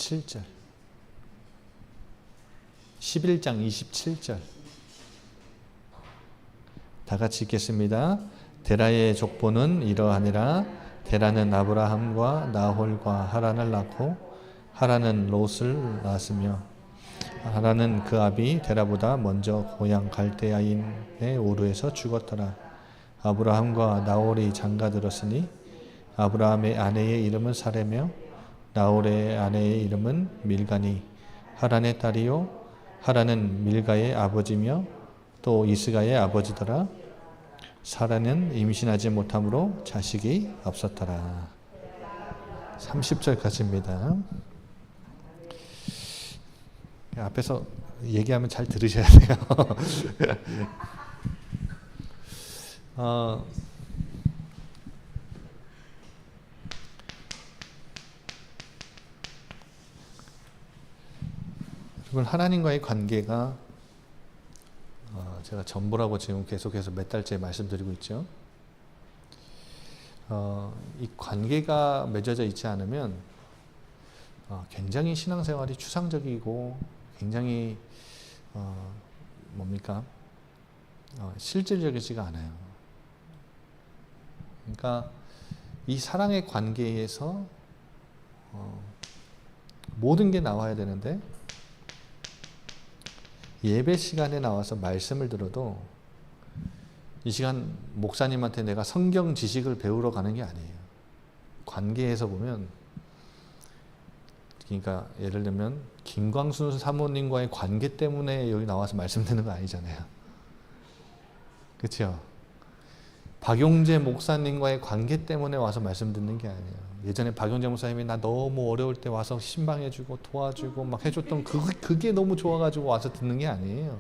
27절. 11장 27절. 다 같이 읽겠습니다. 데라의 족보는 이러하니라. 데라는 아브라함과 나홀과 하란을 낳고 하란은 롯을 낳았으며 하란은 그 아비 데라보다 먼저 고향 갈대아인의 우르에서 죽었더라. 아브라함과 나홀이 장가들었으니 아브라함의 아내의 이름은 사레며 나홀의 아내의 이름은 밀가니 하란의 딸이요 하란은 밀가의 아버지며 또 이스가의 아버지더라. 사라는 임신하지 못함으로 자식이 없었더라. 30절까지입니다. 앞에서 얘기하면 잘 들으셔야 돼요. 여러분, 하나님과의 관계가 제가 전보라고 지금 계속해서 몇 달째 말씀드리고 있죠. 이 관계가 맺어져 있지 않으면 굉장히 신앙생활이 추상적이고 굉장히 실질적이지가 않아요. 그러니까 이 사랑의 관계에서 모든 게 나와야 되는데 예배 시간에 나와서 말씀을 들어도 이 시간 목사님한테 내가 성경 지식을 배우러 가는 게 아니에요. 관계에서 보면, 그러니까 예를 들면 김광순 사모님과의 관계 때문에 여기 나와서 말씀 듣는 거 아니잖아요. 그렇죠? 박용재 목사님과의 관계 때문에 와서 말씀 듣는 게 아니에요. 예전에 박용재 목사님이 나 너무 어려울 때 와서 신방해주고 도와주고 막 해줬던 그게 너무 좋아가지고 와서 듣는 게 아니에요.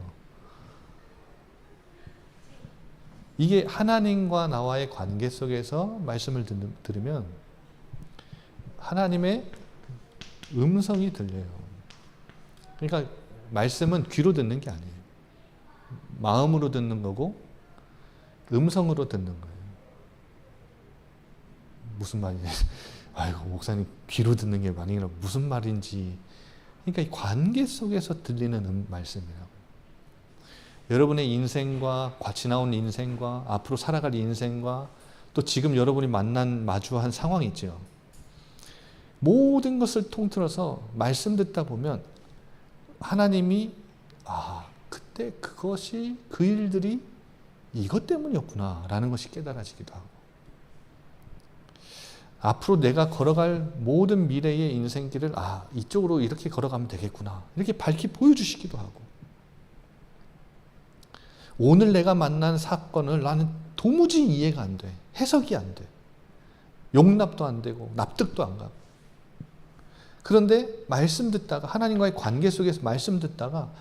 이게 하나님과 나와의 관계 속에서 말씀을 들으면 하나님의 음성이 들려요. 그러니까 말씀은 귀로 듣는 게 아니에요. 마음으로 듣는 거고 음성으로 듣는 거예요. 무슨 말이냐? 아이고 목사님 귀로 듣는 게 아니라 무슨 말인지. 그러니까 이 관계 속에서 들리는 말씀이라고. 여러분의 인생과 같이 나온 인생과 앞으로 살아갈 인생과 또 지금 여러분이 마주한 상황이 있죠. 모든 것을 통틀어서 말씀 듣다 보면 하나님이 그때 그것이 그 일들이 이것 때문이었구나 라는 것이 깨달아지기도 하고 앞으로 내가 걸어갈 모든 미래의 인생길을 이쪽으로 이렇게 걸어가면 되겠구나 이렇게 밝히 보여주시기도 하고 오늘 내가 만난 사건을 나는 도무지 이해가 안 돼. 해석이 안 돼. 용납도 안 되고 납득도 안 가고 그런데 말씀 듣다가 하나님과의 관계 속에서 말씀 듣다가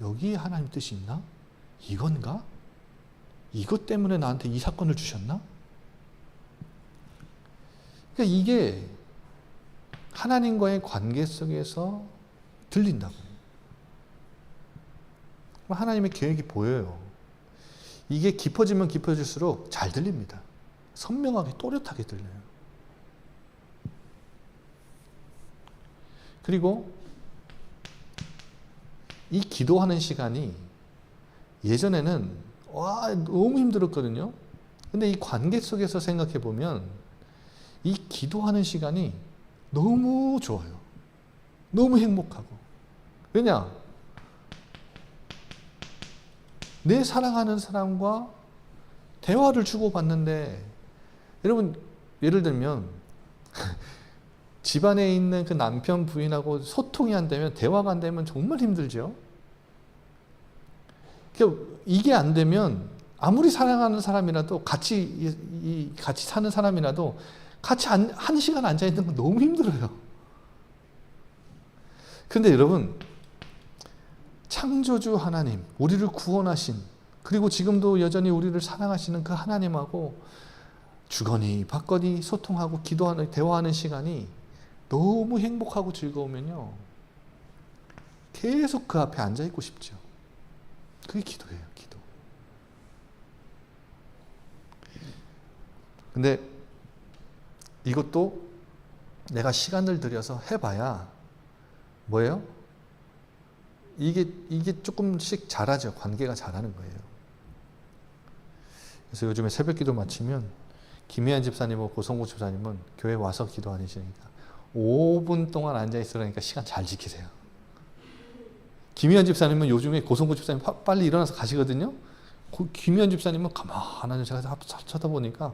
여기 하나님 뜻이 있나? 이건가? 이것 때문에 나한테 이 사건을 주셨나? 그러니까 이게 하나님과의 관계 속에서 들린다고. 하나님의 계획이 보여요. 이게 깊어지면 깊어질수록 잘 들립니다. 선명하게 또렷하게 들려요. 그리고 이 기도하는 시간이 예전에는 너무 힘들었거든요. 근데 이 관계 속에서 생각해 보면 이 기도하는 시간이 너무 좋아요. 너무 행복하고. 왜냐? 내 사랑하는 사람과 대화를 주고받는데 여러분 예를 들면 집안에 있는 그 남편 부인하고 소통이 안 되면 대화가 안 되면 정말 힘들죠. 이게 안 되면 아무리 사랑하는 사람이라도 같이 사는 사람이라도 같이 한 시간 앉아 있는 건 너무 힘들어요. 그런데 여러분 창조주 하나님, 우리를 구원하신 그리고 지금도 여전히 우리를 사랑하시는 그 하나님하고 주거니 받거니 소통하고 기도하는 대화하는 시간이 너무 행복하고 즐거우면요 계속 그 앞에 앉아 있고 싶죠. 그게 기도예요. 기도. 근데 이것도 내가 시간을 들여서 해봐야 뭐예요? 이게 조금씩 자라죠. 관계가 자라는 거예요. 그래서 요즘에 새벽 기도 마치면 김혜한 집사님하고 고성구 집사님은 교회 와서 기도하시니까 5분 동안 앉아 있으라니까 시간 잘 지키세요. 김혜한 집사님은 요즘에 고성구 집사님 빨리 일어나서 가시거든요. 김혜한 집사님은 가만히 제가 쳐다보니까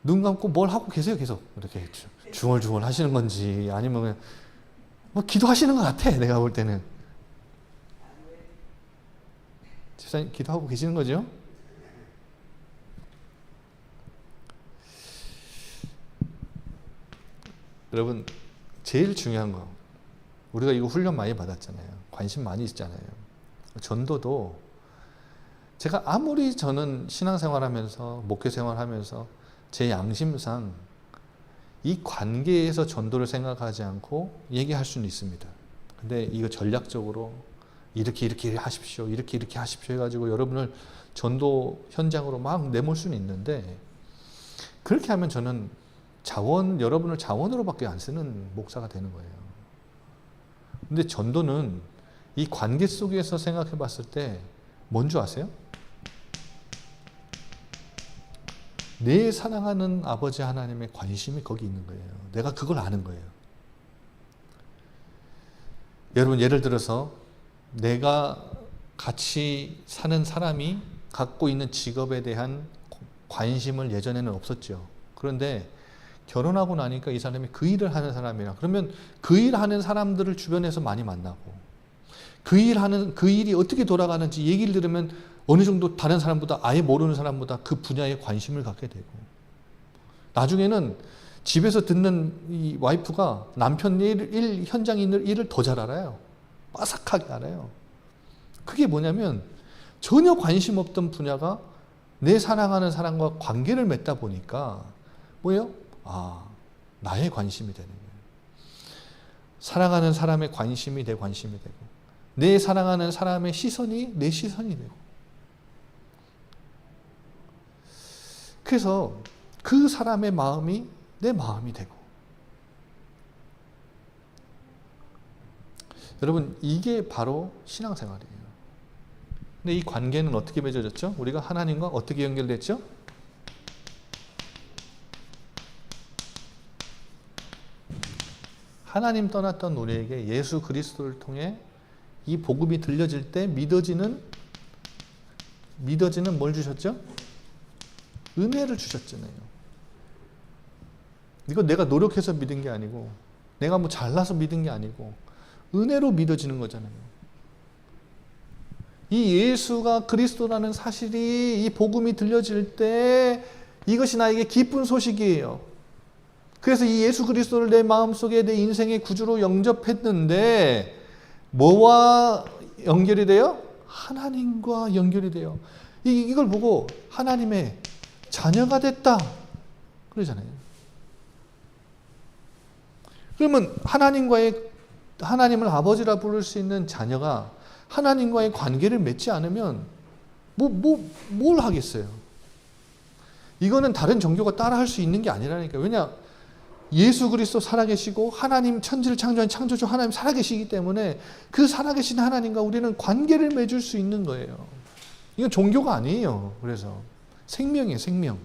눈 감고 뭘 하고 계세요. 계속 이렇게 중얼중얼 하시는 건지 아니면 뭐 기도하시는 것 같아. 내가 볼 때는. 집사님 기도하고 계시는 거죠? 여러분 제일 중요한 거, 우리가 이거 훈련 많이 받았잖아요. 관심 많이 있잖아요. 전도도 제가 아무리 저는 신앙생활하면서 목회생활하면서 제 양심상 이 관계에서 전도를 생각하지 않고 얘기할 수는 있습니다. 근데 이거 전략적으로 이렇게 하십시오, 이렇게 하십시오 해가지고 여러분을 전도 현장으로 막 내몰 수는 있는데, 그렇게 하면 저는 여러분을 자원으로밖에 안 쓰는 목사가 되는 거예요. 근데 전도는 이 관계 속에서 생각해 봤을 때 뭔 줄 아세요? 내 사랑하는 아버지 하나님의 관심이 거기 있는 거예요. 내가 그걸 아는 거예요. 여러분 예를 들어서 내가 같이 사는 사람이 갖고 있는 직업에 대한 관심을 예전에는 없었죠. 그런데 결혼하고 나니까 이 사람이 그 일을 하는 사람이라, 그러면 그 일하는 사람들을 주변에서 많이 만나고 그 일이 어떻게 돌아가는지 얘기를 들으면 어느 정도 다른 사람보다, 아예 모르는 사람보다 그 분야에 관심을 갖게 되고, 나중에는 집에서 듣는 이 와이프가 남편 현장에 있는 일을 더 잘 알아요. 빠삭하게 알아요. 그게 뭐냐면 전혀 관심 없던 분야가 내 사랑하는 사람과 관계를 맺다 보니까 뭐예요? 나의 관심이 되는 거예요. 사랑하는 사람의 관심이 내 관심이 되고, 내 사랑하는 사람의 시선이 내 시선이 되고, 그래서 그 사람의 마음이 내 마음이 되고. 여러분 이게 바로 신앙생활이에요. 근데 이 관계는 어떻게 맺어졌죠? 우리가 하나님과 어떻게 연결됐죠? 하나님 떠났던 우리에게 예수 그리스도를 통해 이 복음이 들려질 때 믿어지는 뭘 주셨죠? 은혜를 주셨잖아요. 이거 내가 노력해서 믿은 게 아니고, 내가 뭐 잘나서 믿은 게 아니고, 은혜로 믿어지는 거잖아요. 이 예수가 그리스도라는 사실이, 이 복음이 들려질 때 이것이 나에게 기쁜 소식이에요. 그래서 이 예수 그리스도를 내 마음속에 내 인생의 구주로 영접했는데 뭐와 연결이 돼요? 하나님과 연결이 돼요. 이걸 보고 하나님의 자녀가 됐다 그러잖아요. 그러면 하나님을 아버지라 부를 수 있는 자녀가 하나님과의 관계를 맺지 않으면 뭘 하겠어요? 이거는 다른 종교가 따라할 수 있는 게 아니라니까요. 왜냐? 예수 그리스도 살아계시고 하나님, 천지를 창조한 창조주 하나님 살아계시기 때문에 그 살아계신 하나님과 우리는 관계를 맺을 수 있는 거예요. 이건 종교가 아니에요. 그래서 생명이에요, 생명.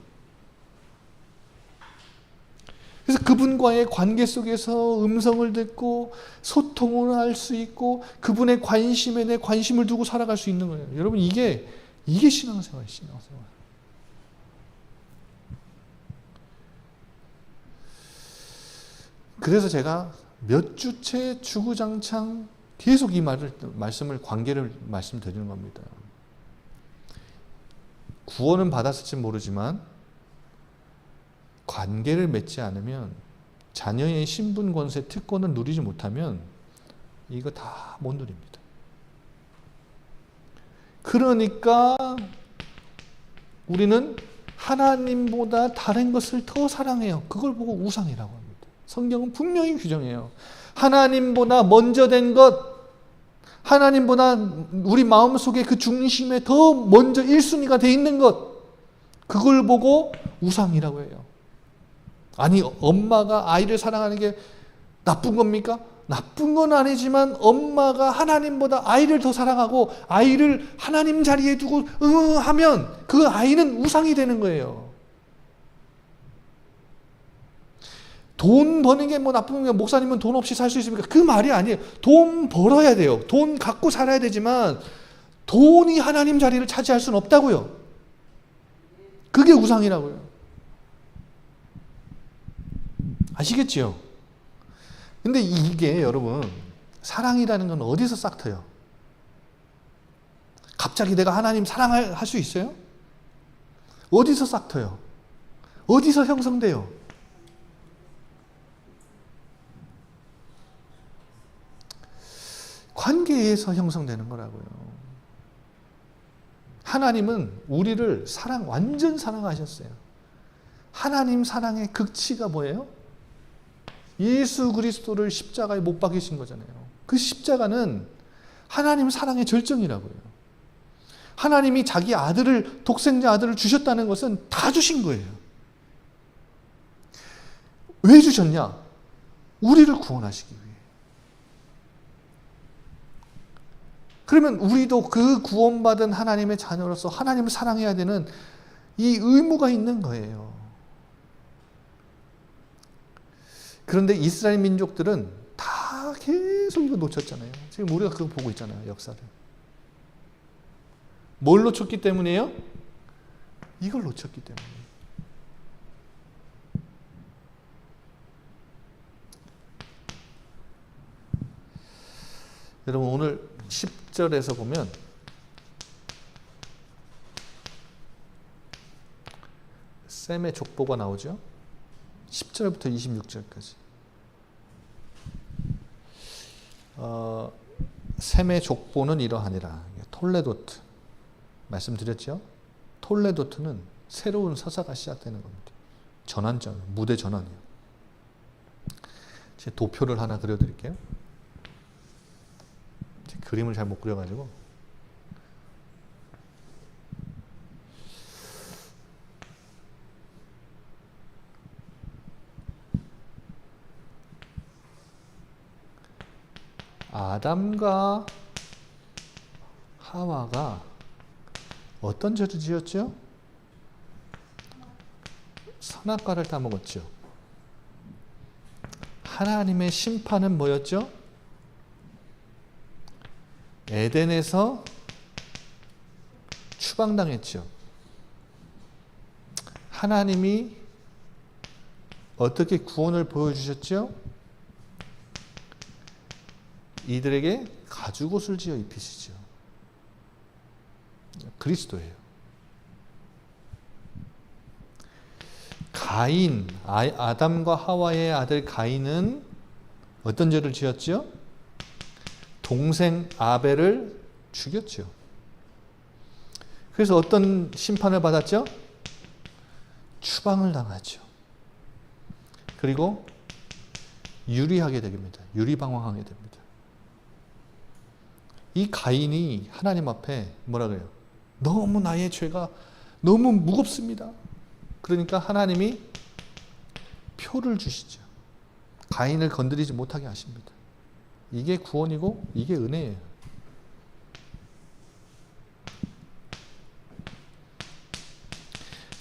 그래서 그분과의 관계 속에서 음성을 듣고 소통을 할 수 있고 그분의 관심에 내 관심을 두고 살아갈 수 있는 거예요. 여러분 이게 신앙생활이에요, 신앙생활. 그래서 제가 몇 주째 주구장창 계속 이 관계를 말씀드리는 겁니다. 구원은 받았을지 모르지만 관계를 맺지 않으면, 자녀의 신분, 권세, 특권을 누리지 못하면 이거 다 못 누립니다. 그러니까 우리는 하나님보다 다른 것을 더 사랑해요. 그걸 보고 우상이라고 합니다. 성경은 분명히 규정해요. 하나님보다 먼저 된 것, 하나님보다 우리 마음속에 그 중심에 더 먼저 1순위가 돼 있는 것, 그걸 보고 우상이라고 해요. 아니, 엄마가 아이를 사랑하는 게 나쁜 겁니까? 나쁜 건 아니지만 엄마가 하나님보다 아이를 더 사랑하고 아이를 하나님 자리에 두고 하면 그 아이는 우상이 되는 거예요. 돈 버는 게 뭐 나쁜 게, 목사님은 돈 없이 살 수 있습니까? 그 말이 아니에요. 돈 벌어야 돼요. 돈 갖고 살아야 되지만 돈이 하나님 자리를 차지할 수는 없다고요. 그게 우상이라고요. 아시겠지요? 근데 이게 여러분, 사랑이라는 건 어디서 싹 터요? 갑자기 내가 하나님 사랑할 수 있어요? 어디서 싹 터요? 어디서 형성돼요? 관계에서 형성되는 거라고요. 하나님은 우리를 완전 사랑하셨어요. 하나님 사랑의 극치가 뭐예요? 예수 그리스도를 십자가에 못 박이신 거잖아요. 그 십자가는 하나님 사랑의 절정이라고요. 하나님이 자기 아들을, 독생자 아들을 주셨다는 것은 다 주신 거예요. 왜 주셨냐? 우리를 구원하시기 위해. 그러면 우리도 그 구원받은 하나님의 자녀로서 하나님을 사랑해야 되는 이 의무가 있는 거예요. 그런데 이스라엘 민족들은 다 계속 이거 놓쳤잖아요. 지금 우리가 그거 보고 있잖아요. 역사를. 뭘 놓쳤기 때문이에요? 이걸 놓쳤기 때문이에요. 여러분, 오늘 10절에서 보면 셈의 족보가 나오죠. 10절부터 26절까지. 셈의 족보는 이러하니라. 톨레도트 말씀드렸죠. 톨레도트는 새로운 서사가 시작되는 겁니다. 전환점, 무대 전환이에요. 제 도표를 하나 그려드릴게요. 제 그림을 잘 못 그려가지고. 아담과 하와가 어떤 죄를 지었죠? 선악과를 따먹었죠. 하나님의 심판은 뭐였죠? 에덴에서 추방당했죠. 하나님이 어떻게 구원을 보여주셨죠? 이들에게 가죽옷을 지어 입히시죠. 그리스도예요. 가인, 아담과 하와의 아들 가인은 어떤 죄를 지었죠? 동생 아벨을 죽였죠. 그래서 어떤 심판을 받았죠? 추방을 당하죠. 그리고 유리하게 됩니다. 유리방황하게 됩니다. 이 가인이 하나님 앞에 뭐라 그래요? 너무 나의 죄가 너무 무겁습니다. 그러니까 하나님이 표를 주시죠. 가인을 건드리지 못하게 하십니다. 이게 구원이고 이게 은혜예요.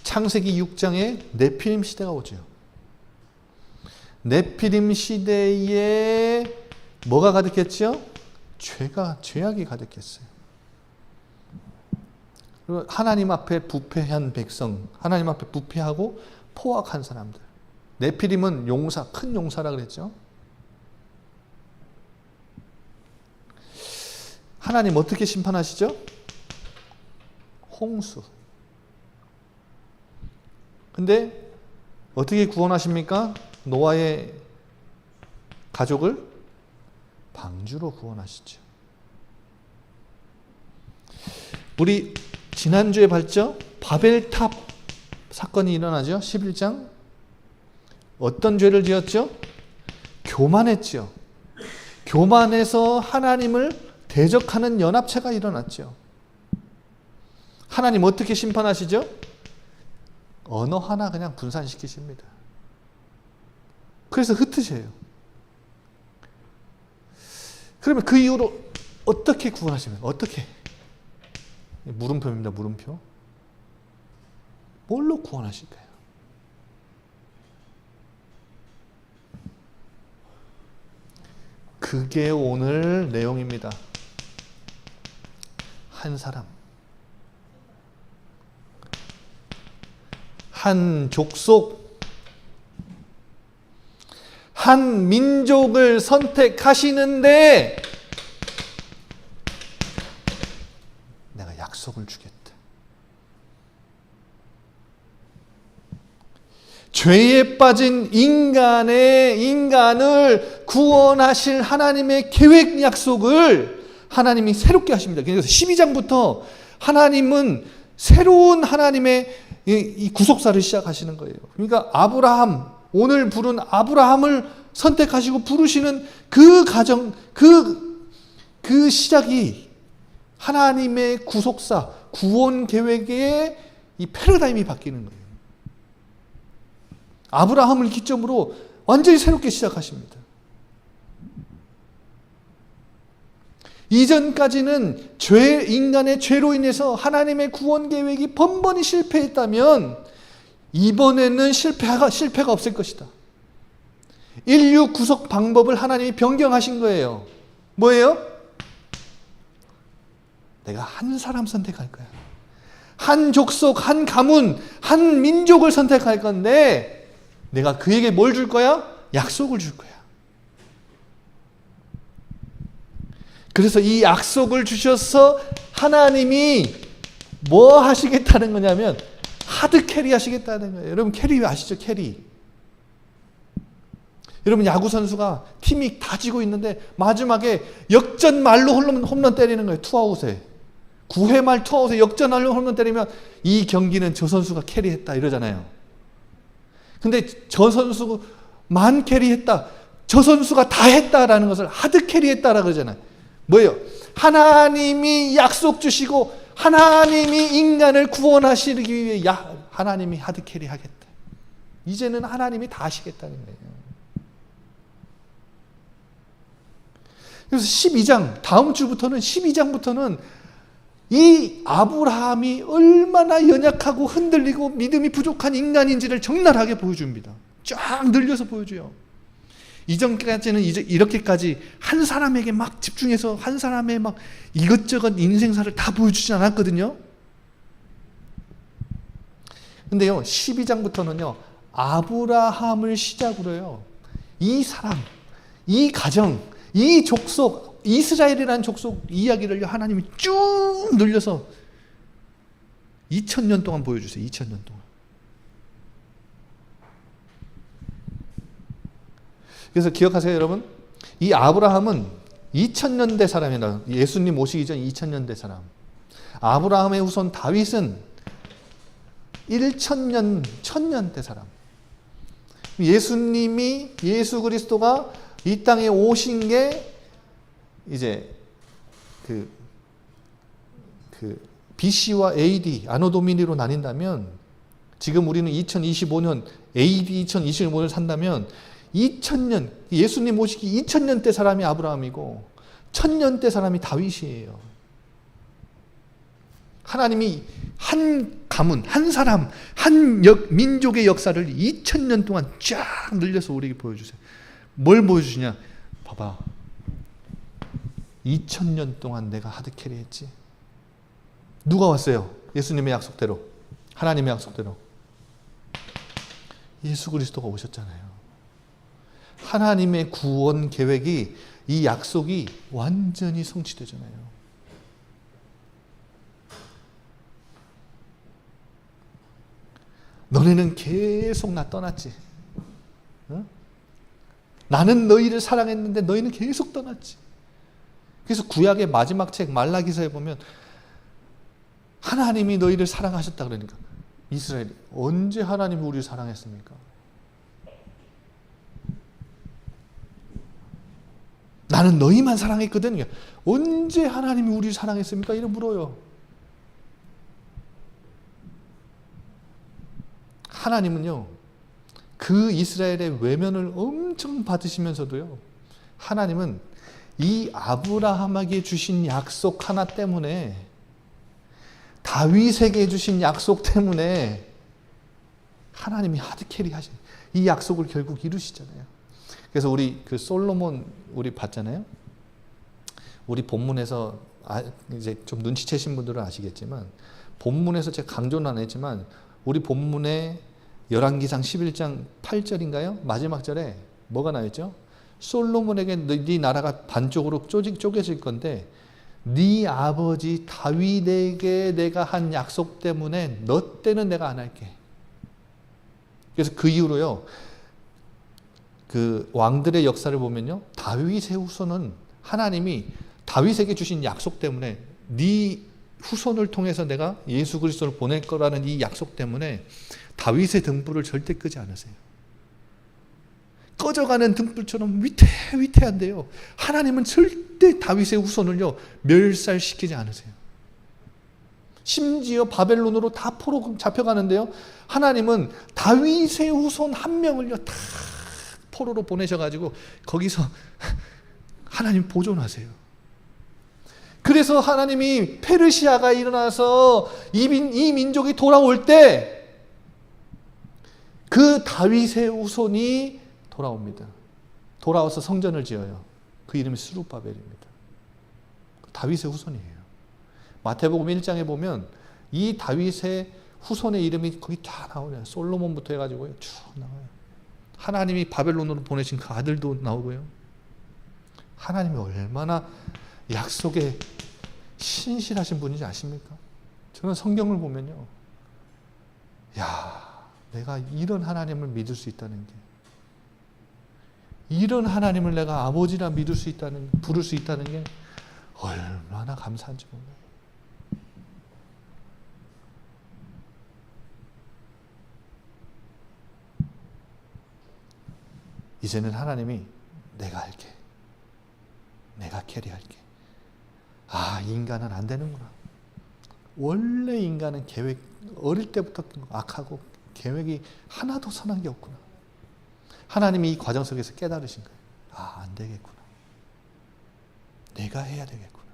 창세기 6장에 네피림 시대가 오죠. 네피림 시대에 뭐가 가득했죠? 죄악이 가득했어요. 그리고 하나님 앞에 부패한 백성, 하나님 앞에 부패하고 포악한 사람들. 네피림은 용사, 큰 용사라 그랬죠. 하나님 어떻게 심판하시죠? 홍수. 근데 어떻게 구원하십니까? 노아의 가족을 방주로 구원하시죠. 우리 지난주에 봤죠? 바벨탑 사건이 일어나죠. 11장. 어떤 죄를 지었죠? 교만했죠. 교만해서 하나님을 대적하는 연합체가 일어났죠. 하나님 어떻게 심판하시죠? 언어 하나 그냥 분산시키십니다. 그래서 흩으셔요. 그러면 그 이후로 어떻게 구원하시면 어떻게? 물음표입니다. 물음표. 뭘로 구원하실까요? 그게 오늘 내용입니다. 한 사람, 한 족속, 한 민족을 선택하시는데 내가 약속을 주겠다. 죄에 빠진 인간을 구원하실 하나님의 계획 약속을 하나님이 새롭게 하십니다. 그래서 12장부터 하나님은 새로운 하나님의 이 구속사를 시작하시는 거예요. 그러니까 아브라함, 오늘 부른 아브라함을 선택하시고 부르시는 그 가정, 그 시작이 하나님의 구속사, 구원 계획의 이 패러다임이 바뀌는 거예요. 아브라함을 기점으로 완전히 새롭게 시작하십니다. 이전까지는 인간의 죄로 인해서 하나님의 구원 계획이 번번이 실패했다면 이번에는 실패가 없을 것이다. 인류 구속 방법을 하나님이 변경하신 거예요. 뭐예요? 내가 한 사람 선택할 거야. 한 족속, 한 가문, 한 민족을 선택할 건데 내가 그에게 뭘 줄 거야? 약속을 줄 거야. 그래서 이 약속을 주셔서 하나님이 뭐 하시겠다는 거냐면 하드 캐리 하시겠다는 거예요. 여러분 캐리 아시죠? 캐리. 여러분 야구 선수가 팀이 다 지고 있는데 마지막에 역전 말로 홈런 때리는 거예요. 투아웃에. 9회 말 투아웃에 역전 말로 홈런 때리면 이 경기는 저 선수가 캐리했다 이러잖아요. 근데 저 선수만 캐리했다. 저 선수가 다 했다라는 것을 하드 캐리했다라고 그러잖아요. 뭐예요? 하나님이 약속 주시고 하나님이 인간을 구원하시기 위해 하나님이 하드 캐리 하겠다. 이제는 하나님이 다 하시겠다는 거예요. 그래서 12장, 다음 주부터는 12장부터는 이 아브라함이 얼마나 연약하고 흔들리고 믿음이 부족한 인간인지를 적나라하게 보여줍니다. 쫙 늘려서 보여줘요. 이전까지는 이렇게까지 한 사람에게 막 집중해서 한 사람의 막 이것저것 인생사를 다 보여주지 않았거든요. 근데요, 12장부터는요, 아브라함을 시작으로요, 이 사람, 이 가정, 이 족속, 이스라엘이라는 족속 이야기를 하나님이 쭉 늘려서 2000년 동안 보여주세요. 2000년 동안. 그래서 기억하세요, 여러분. 이 아브라함은 2000년대 사람이다. 예수님 오시기 전 2000년대 사람. 아브라함의 후손 다윗은 1000년대 사람. 예수 그리스도가 이 땅에 오신 게 이제 그 BC와 AD, 아노 도미니로 나뉜다면 지금 우리는 2025년 AD 2025년을 산다면 2000년, 예수님 오시기 2000년 때 사람이 아브라함이고 1000년 때 사람이 다윗이에요. 하나님이 한 가문, 한 사람, 한 민족의 역사를 2000년 동안 쫙 늘려서 우리에게 보여주세요. 뭘 보여주시냐? 봐봐. 2000년 동안 내가 하드캐리 했지. 누가 왔어요? 예수님의 약속대로. 하나님의 약속대로. 예수 그리스도가 오셨잖아요. 하나님의 구원 계획이, 이 약속이 완전히 성취되잖아요. 너네는 계속 나 떠났지. 어? 나는 너희를 사랑했는데 너희는 계속 떠났지. 그래서 구약의 마지막 책 말라기서에 보면 하나님이 너희를 사랑하셨다 그러니까 이스라엘이 언제 하나님이 우리를 사랑했습니까? 나는 너희만 사랑했거든. 언제 하나님이 우리를 사랑했습니까? 이래 물어요. 하나님은요, 그 이스라엘의 외면을 엄청 받으시면서도요, 하나님은 이 아브라함에게 주신 약속 하나 때문에, 다윗에게 주신 약속 때문에 하나님이 하드캐리 하신 이 약속을 결국 이루시잖아요. 그래서 우리 그 솔로몬 우리 봤잖아요. 우리 본문에서 이제 좀 눈치채신 분들은 아시겠지만, 본문에서 제가 강조는 안 했지만 우리 본문에 열왕기상 11장 8절인가요? 마지막 절에 뭐가 나와있죠? 솔로몬에게 네 나라가 반쪽으로 쪼개질 건데 네 아버지 다윗에게 내가 한 약속 때문에 너 때는 내가 안 할게. 그래서 그 이후로요, 그 왕들의 역사를 보면요, 다윗의 후손은 하나님이 다윗에게 주신 약속 때문에 네 후손을 통해서 내가 예수 그리스도를 보낼 거라는 이 약속 때문에 다윗의 등불을 절대 끄지 않으세요. 꺼져가는 등불처럼 위태한데요, 하나님은 절대 다윗의 후손을요 멸살시키지 않으세요. 심지어 바벨론으로 다 포로 잡혀가는데요, 하나님은 다윗의 후손 한 명을요 다 포로로 보내셔가지고 거기서 하나님 보존하세요. 그래서 하나님이 페르시아가 일어나서 이 민족이 돌아올 때 그 다윗의 후손이 돌아옵니다. 돌아와서 성전을 지어요. 그 이름이 스룹바벨입니다. 다윗의 후손이에요. 마태복음 1장에 보면 이 다윗의 후손의 이름이 거기 다 나오네요. 솔로몬부터 해가지고요 쭉 나와요. 하나님이 바벨론으로 보내신 그 아들도 나오고요. 하나님이 얼마나 약속에 신실하신 분인지 아십니까? 저는 성경을 보면요, 야, 내가 이런 하나님을 믿을 수 있다는 게, 이런 하나님을 내가 아버지라 부를 수 있다는 게 얼마나 감사한지 몰라요. 이제는 하나님이 내가 할게, 내가 캐리할게. 아, 인간은 안 되는구나. 원래 인간은 어릴 때부터 악하고 계획이 하나도 선한 게 없구나. 하나님이 이 과정 속에서 깨달으신 거예요. 아, 안 되겠구나. 내가 해야 되겠구나.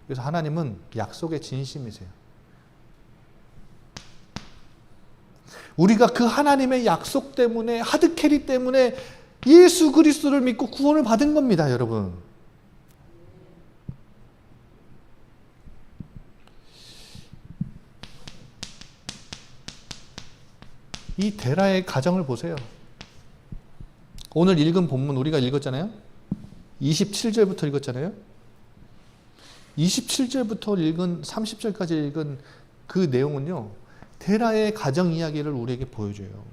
그래서 하나님은 약속의 진심이세요. 우리가 그 하나님의 약속 때문에, 하드캐리 때문에 예수 그리스도를 믿고 구원을 받은 겁니다, 여러분. 이 데라의 가정을 보세요. 오늘 읽은 본문 우리가 읽었잖아요. 27절부터 읽었잖아요. 27절부터 읽은 30절까지 읽은 그 내용은요, 데라의 가정 이야기를 우리에게 보여줘요.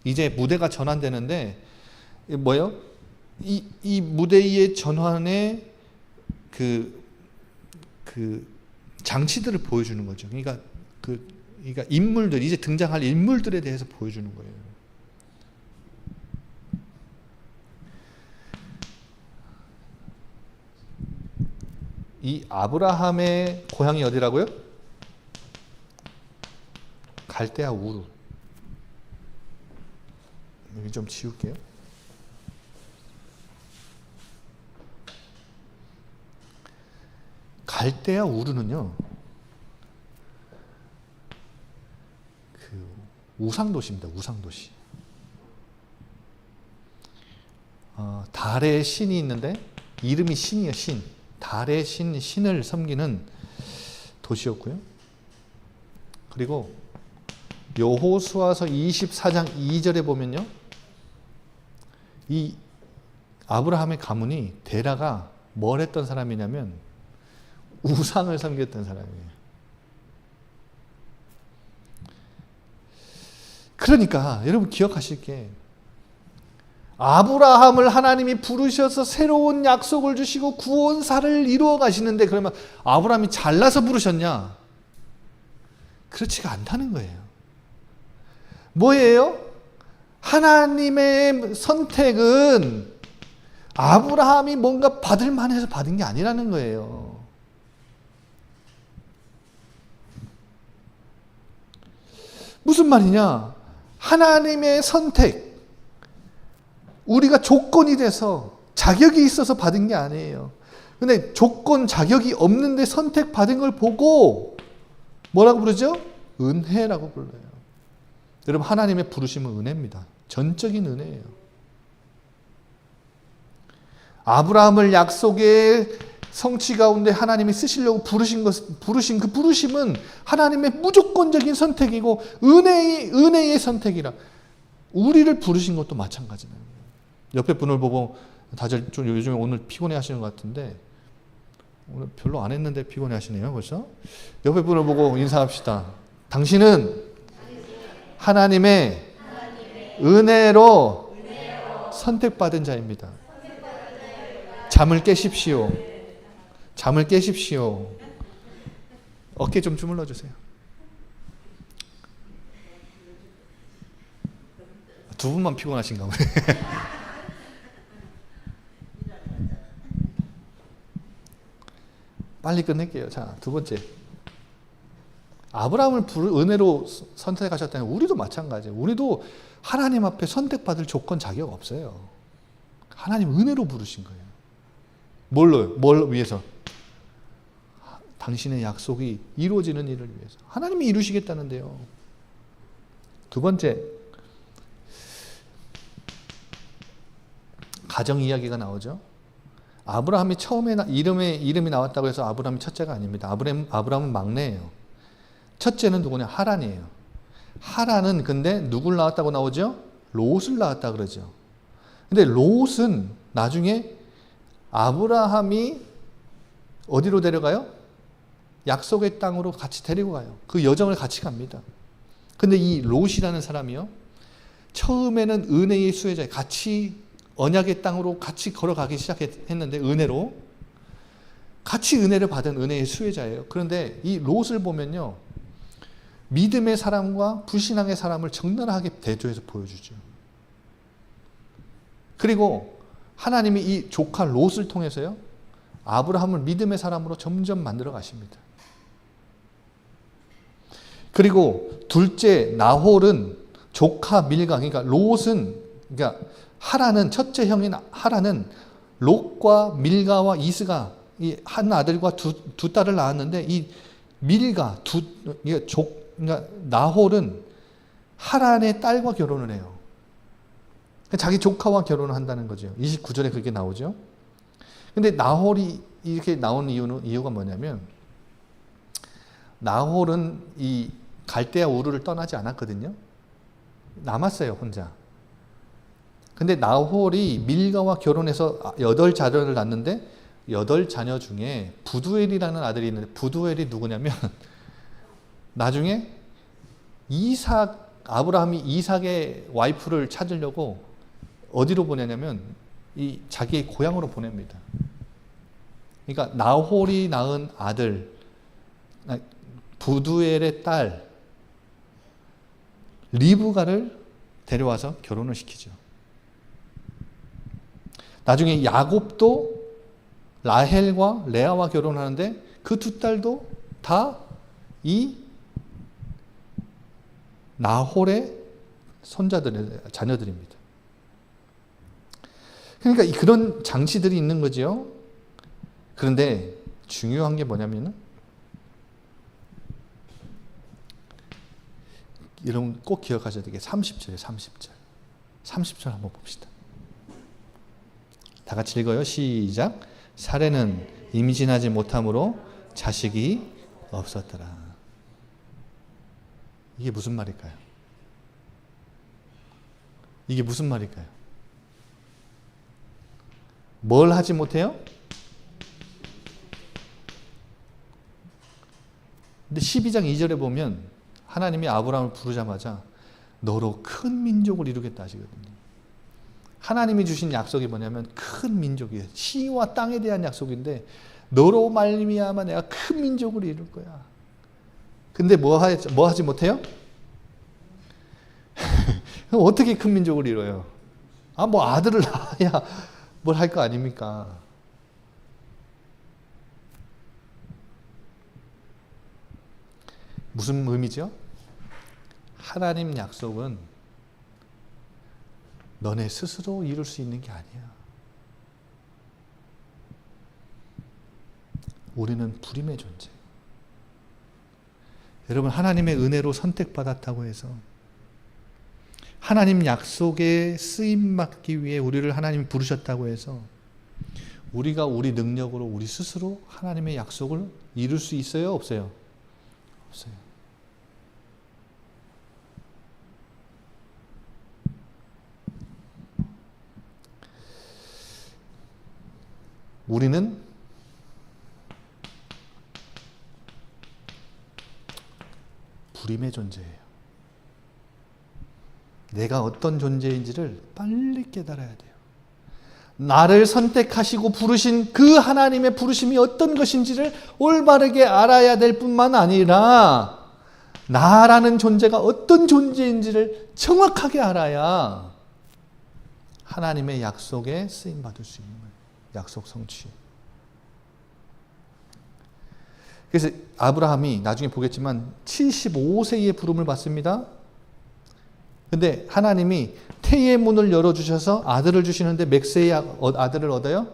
이제 무대가 전환되는데 뭐예요? 이 무대의 전환의 그 장치들을 보여주는 거죠. 그러니까 인물들, 이제 등장할 인물들에 대해서 보여주는 거예요. 이 아브라함의 고향이 어디라고요? 갈대아 우르. 여기 좀 지울게요. 갈대아 우르는요, 그 우상도시입니다. 우상도시. 달의 신이 있는데 이름이 신이에요. 신. 달의 신을 섬기는 도시였고요. 그리고 여호수아서 24장 2절에 보면요, 이 아브라함의 가문이 데라가 뭘 했던 사람이냐면 우상을 섬겼던 사람이에요. 그러니까 여러분 기억하실 게, 아브라함을 하나님이 부르셔서 새로운 약속을 주시고 구원사를 이루어 가시는데, 그러면 아브라함이 잘나서 부르셨냐? 그렇지가 않다는 거예요. 뭐예요? 하나님의 선택은 아브라함이 뭔가 받을 만해서 받은 게 아니라는 거예요. 무슨 말이냐? 하나님의 선택. 우리가 조건이 돼서 자격이 있어서 받은 게 아니에요. 근데 조건, 자격이 없는데 선택받은 걸 보고 뭐라고 부르죠? 은혜라고 불러요. 여러분, 하나님의 부르심은 은혜입니다. 전적인 은혜예요. 아브라함을 약속의 성취 가운데 하나님이 쓰시려고 부르신 그 부르심은 하나님의 무조건적인 선택이고 은혜의 선택이라. 우리를 부르신 것도 마찬가지예요. 옆에 분을 보고 다들 좀 요즘에 오늘 피곤해 하시는 것 같은데, 오늘 별로 안 했는데 피곤해 하시네요, 벌써. 옆에 분을 보고 인사합시다. 당신은 하나님의 은혜로 선택받은 자입니다. 잠을 깨십시오. 잠을 깨십시오. 어깨 좀 주물러 주세요. 두 분만 피곤하신가 보네. 빨리 끝낼게요. 자, 두 번째. 아브라함을 은혜로 선택하셨다면 우리도 마찬가지예요. 우리도 하나님 앞에 선택받을 조건 자격 없어요. 하나님 은혜로 부르신 거예요. 뭘 위해서? 당신의 약속이 이루어지는 일을 위해서. 하나님이 이루시겠다는데요. 두 번째, 가정 이야기가 나오죠. 아브라함이 처음에 이름이 나왔다고 해서 아브라함이 첫째가 아닙니다. 아브라함은 막내예요. 첫째는 누구냐? 하란이에요. 하란은 근데 누굴 낳았다고 나오죠? 롯을 낳았다 그러죠. 근데 롯은 나중에 아브라함이 어디로 데려가요? 약속의 땅으로 같이 데리고 가요. 그 여정을 같이 갑니다. 근데 이 롯이라는 사람이요, 처음에는 은혜의 수혜자예요. 같이 언약의 땅으로 같이 걸어가기 시작했는데, 은혜로 같이 은혜를 받은 은혜의 수혜자예요. 그런데 이 롯을 보면요, 믿음의 사람과 불신앙의 사람을 적나라하게 대조해서 보여주죠. 그리고 하나님이 이 조카 롯을 통해서요, 아브라함을 믿음의 사람으로 점점 만들어 가십니다. 그리고 둘째 나홀은 조카 밀가, 그러니까 롯은, 그러니까 하란은, 첫째 형인 하란은 롯과 밀가와 이스가 이 한 아들과 두 딸을 낳았는데, 이 밀가 그러니까 나홀은 하란의 딸과 결혼을 해요. 자기 조카와 결혼을 한다는 거죠. 29절에 그게 나오죠. 근데 나홀이 이렇게 나온 이유가 뭐냐면, 나홀은 이 갈대아 우르를 떠나지 않았거든요. 남았어요, 혼자. 근데 나홀이 밀가와 결혼해서 8자녀를 낳는데, 8자녀 중에 부두엘이라는 아들이 있는데, 부두엘이 누구냐면 나중에 아브라함이 이삭의 와이프를 찾으려고 어디로 보내냐면 이 자기의 고향으로 보냅니다. 그러니까 나홀이 낳은 아들, 부두엘의 딸 리브가를 데려와서 결혼을 시키죠. 나중에 야곱도 라헬과 레아와 결혼하는데 그 두 딸도 다 이 나홀의 자녀들입니다. 그러니까 그런 장치들이 있는 거죠. 그런데 중요한 게 뭐냐면은, 여러분 꼭 기억하셔야 되게 30절이에요. 30절 한번 봅시다. 다 같이 읽어요. 시작. 사레는 임신하지 못함으로 자식이 없었더라. 이게 무슨 말일까요? 이게 무슨 말일까요? 뭘 하지 못해요? 근데 12장 2절에 보면 하나님이 아브라함을 부르자마자 너로 큰 민족을 이루겠다 하시거든요. 하나님이 주신 약속이 뭐냐면 큰 민족이에요. 시와 땅에 대한 약속인데, 너로 말미암아 내가 큰 민족을 이룰 거야. 근데 뭐 하지 못해요? 그럼 어떻게 큰 민족을 이뤄요? 뭐 아들을 낳아야 뭘 할 거 아닙니까? 무슨 의미죠? 하나님 약속은 너네 스스로 이룰 수 있는 게 아니야. 우리는 불임의 존재. 여러분, 하나님의 은혜로 선택받았다고 해서 하나님 약속에 쓰임받기 위해 우리를 하나님이 부르셨다고 해서 우리가 우리 능력으로 우리 스스로 하나님의 약속을 이룰 수 있어요? 없어요? 없어요. 우리는 불임의 존재예요. 내가 어떤 존재인지를 빨리 깨달아야 돼요. 나를 선택하시고 부르신 그 하나님의 부르심이 어떤 것인지를 올바르게 알아야 될 뿐만 아니라 나라는 존재가 어떤 존재인지를 정확하게 알아야 하나님의 약속에 쓰임받을 수 있는 거예요. 약속 성취. 그래서 아브라함이 나중에 보겠지만 75세의 부름을 받습니다. 근데 하나님이 태의 문을 열어주셔서 아들을 주시는데 몇 세의 아들을 얻어요?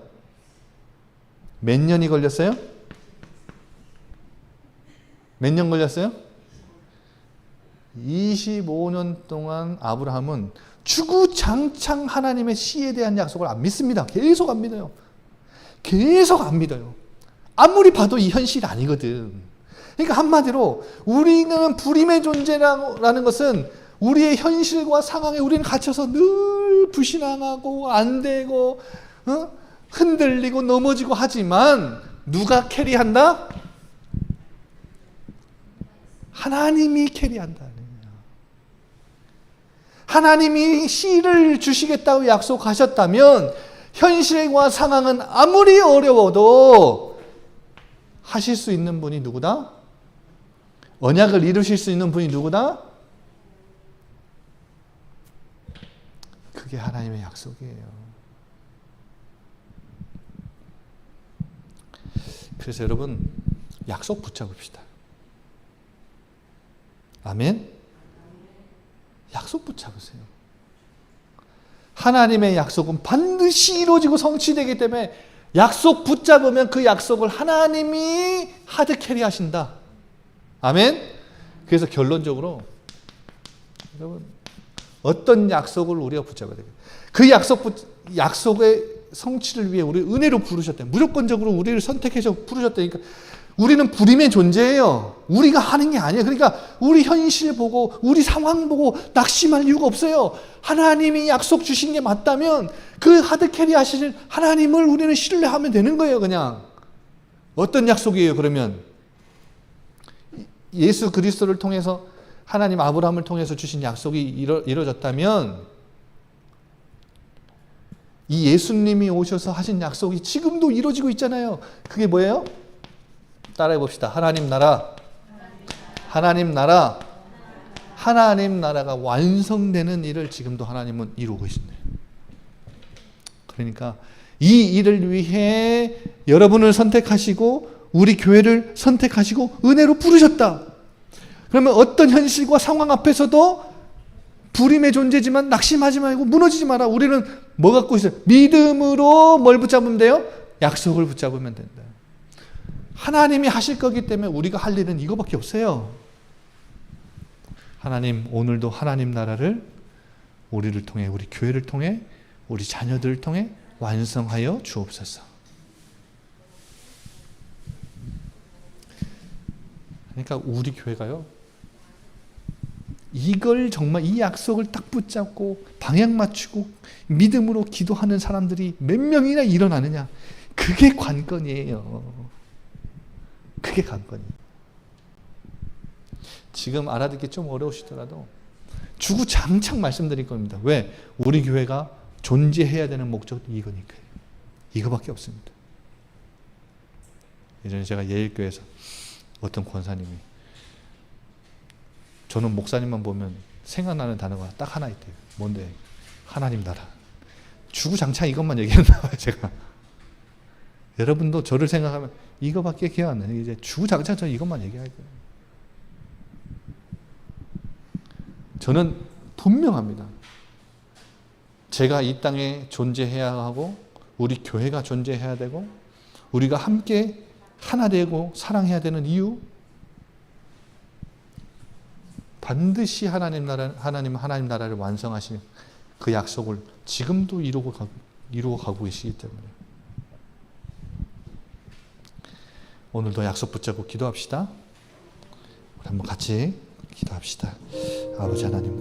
몇 년이 걸렸어요? 몇 년 걸렸어요? 25년 동안 아브라함은 주구장창 하나님의 씨에 대한 약속을 안 믿습니다. 계속 안 믿어요. 계속 안 믿어요. 아무리 봐도 이 현실이 아니거든. 그러니까 한마디로 우리는 불임의 존재라는 것은 우리의 현실과 상황에 우리는 갇혀서 늘 불신앙하고 안 되고 흔들리고 넘어지고 하지만 누가 캐리한다? 하나님이 캐리한다. 하나님이 씨를 주시겠다고 약속하셨다면 현실과 상황은 아무리 어려워도 하실 수 있는 분이 누구다? 언약을 이루실 수 있는 분이 누구다? 그게 하나님의 약속이에요. 그래서 여러분, 약속 붙잡읍시다. 아멘? 약속 붙잡으세요. 하나님의 약속은 반드시 이루어지고 성취되기 때문에 약속 붙잡으면 그 약속을 하나님이 하드캐리 하신다. 아멘? 그래서 결론적으로 여러분, 어떤 약속을 우리가 붙잡아야 되겠어요? 그 약속의 성취를 위해 우리 은혜로 부르셨다. 무조건적으로 우리를 선택해서 부르셨다니까. 우리는 불임의 존재예요. 우리가 하는 게 아니에요. 그러니까 우리 현실 보고 우리 상황 보고 낙심할 이유가 없어요. 하나님이 약속 주신 게 맞다면 그 하드캐리 하시는 하나님을 우리는 신뢰하면 되는 거예요. 그냥. 어떤 약속이에요? 그러면 예수 그리스도를 통해서 하나님 아브라함을 통해서 주신 약속이 이루어졌다면 이 예수님이 오셔서 하신 약속이 지금도 이루어지고 있잖아요. 그게 뭐예요? 따라해 봅시다. 하나님 나라. 하나님 나라. 하나님 나라가 완성되는 일을 지금도 하나님은 이루고 계신대요. 그러니까 이 일을 위해 여러분을 선택하시고 우리 교회를 선택하시고 은혜로 부르셨다. 그러면 어떤 현실과 상황 앞에서도 불임의 존재지만 낙심하지 말고 무너지지 마라. 우리는 뭐 갖고 있어요? 믿음으로 뭘 붙잡으면 돼요? 약속을 붙잡으면 된다. 하나님이 하실 거기 때문에 우리가 할 일은 이거밖에 없어요. 하나님, 오늘도 하나님 나라를 우리를 통해, 우리 교회를 통해, 우리 자녀들을 통해 완성하여 주옵소서. 그러니까 우리 교회가요, 이걸 정말 이 약속을 딱 붙잡고 방향 맞추고 믿음으로 기도하는 사람들이 몇 명이나 일어나느냐, 그게 관건이에요. 그게 관건이에요. 지금 알아듣기 좀 어려우시더라도 주구장창 말씀드릴 겁니다. 왜? 우리 교회가 존재해야 되는 목적이 이거니까요. 이거밖에 없습니다. 예전에 제가 예일교회에서 어떤 권사님이, 저는 목사님만 보면 생각나는 단어가 딱 하나 있대요. 뭔데? 하나님 나라. 주구장창 이것만 얘기했나 봐요, 제가. 여러분도 저를 생각하면 이거밖에 기억 안 나요. 이제 주구장창 저 이것만 얘기할 거예요. 저는 분명합니다. 제가 이 땅에 존재해야 하고 우리 교회가 존재해야 되고 우리가 함께 하나 되고 사랑해야 되는 이유, 반드시 하나님 나라를 완성하시는 그 약속을 지금도 이루고 가고 계시기 때문에 오늘도 약속 붙잡고 기도합시다. 우리 한번 같이 기도합시다. 아버지 하나님